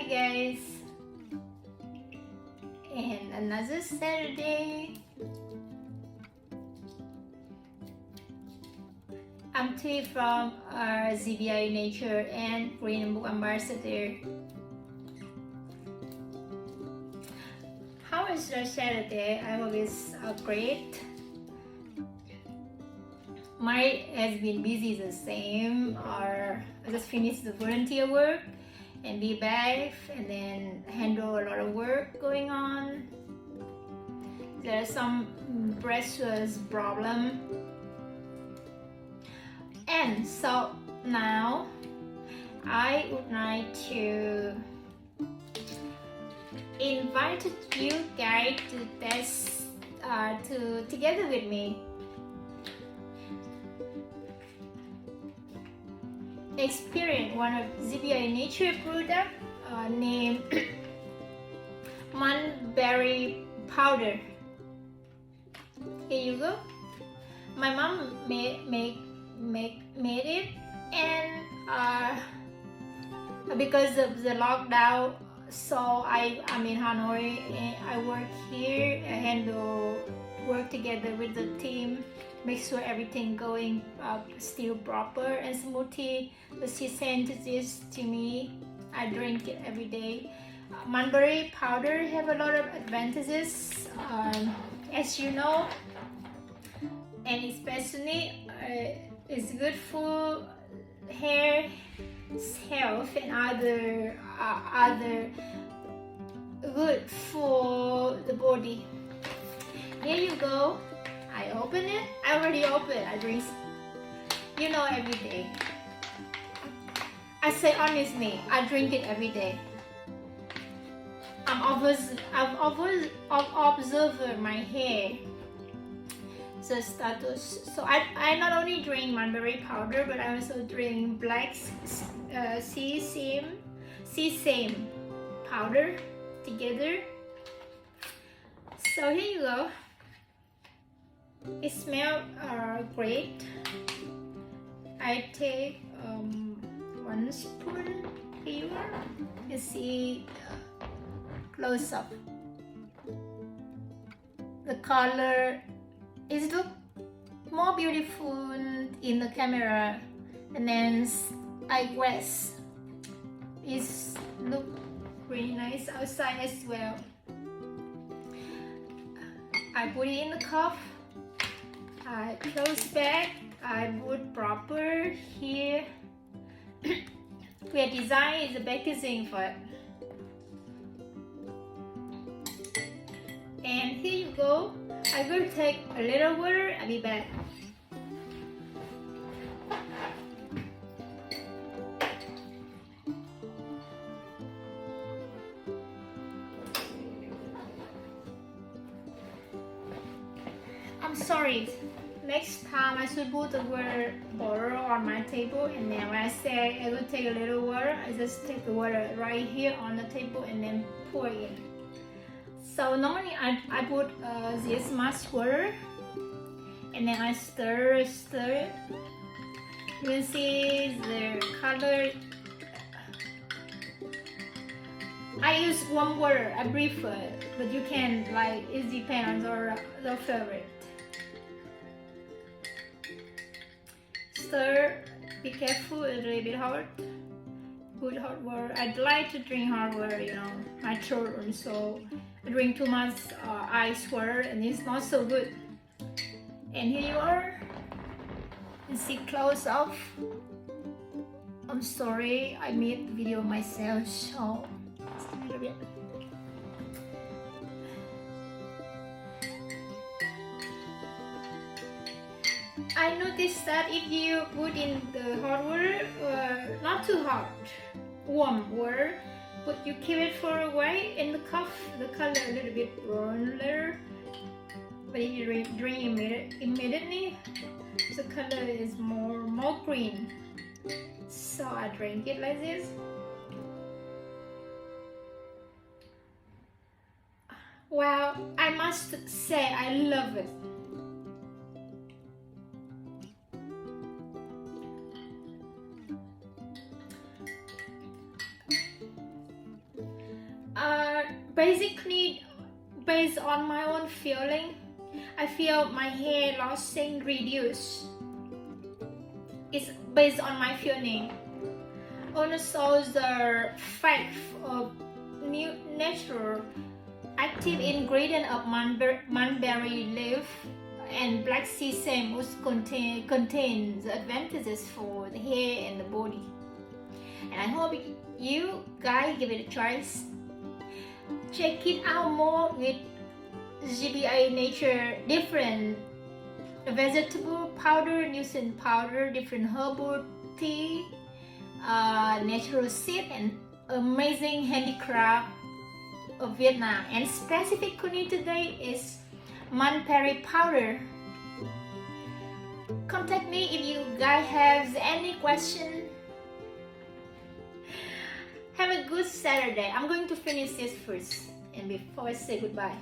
Hi guys, and another Saturday. I'm Thuy from GBA Nature and Green Book Ambassador. How is your Saturday? I hope it's great. Mine has been busy the same, or I just finished the volunteer work and be back and then handle a lot of work going on. There's some precious problem, and so now I would like to invite you guys to test together with me. Experience one of GBA Nature product named Mulberry powder. Here you go. My mom made it, and because of the lockdown, so I'm in Hanoi and I work here. I handle work together with the team, make sure everything going still proper and smoothly. So she sent this to me. I drink it every day. Mulberry powder have a lot of advantages, as you know, and especially it's good for hair, health, and other good for the body. Here you go. I open it. I already opened. I drink, you know, every day. I say honestly, I drink it every day. I've observed my hair, the status. So I not only drink mulberry powder, but I also drink black sesame powder together. So here you go. It smells great. I take 1 spoon here. You see close up. The color is look more beautiful in the camera, and then I guess it's look really nice outside as well. I put it in the cup. I close back. I put proper here. We have designed the packaging for it. And here you go. I will take a little water. I'll be back. I'm sorry. Next time I should put the water bottle on my table, and then when I say I will take a little water, I just take the water right here on the table and then pour it in. So normally I put this much water, and then I stir it. You can see the color. I use warm water. I prefer, but you can, like, it depends on the favorite. Stir. Be careful. A little bit hot. Put hot water. I'd like to drink hot water. You know, my children, so I drink too much ice water, and it's not so good. And here you are. You see close up. I'm sorry, I made the video myself, so it's a little bit. I noticed that if you put in the hot water, not too hot, warm water, but you keep it for a while in the cup, the color a little bit brown later. But if you drink immediately, the color is more green. So I drink it like this. Wow, I must say I love it. basically, based on my own feeling, I feel my hair loss and reduce. It's based on my feeling. Also, the fact of new natural active ingredient of mulberry leaf and black sesame, which contains advantages for the hair and the body. And I hope you guys give it a try. Check it out more with GBA Nature, different vegetable powder, nuisance powder, different herbal tea, natural seed, and amazing handicraft of Vietnam. And specifically today is mulberry powder. Contact me if you guys have any question. Have a good Saturday. I'm going to finish this first, and before I say goodbye,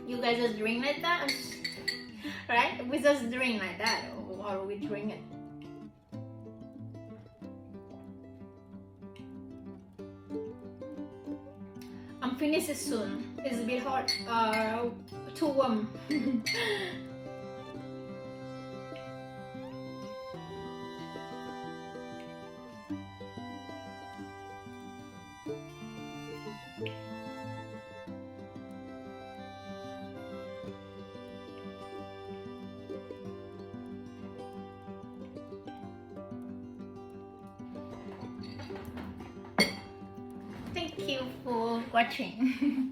you guys just drink like that, right? We just drink like that, or we drink it. I'm finishing soon. It's a bit hot, too warm. Thank you for watching.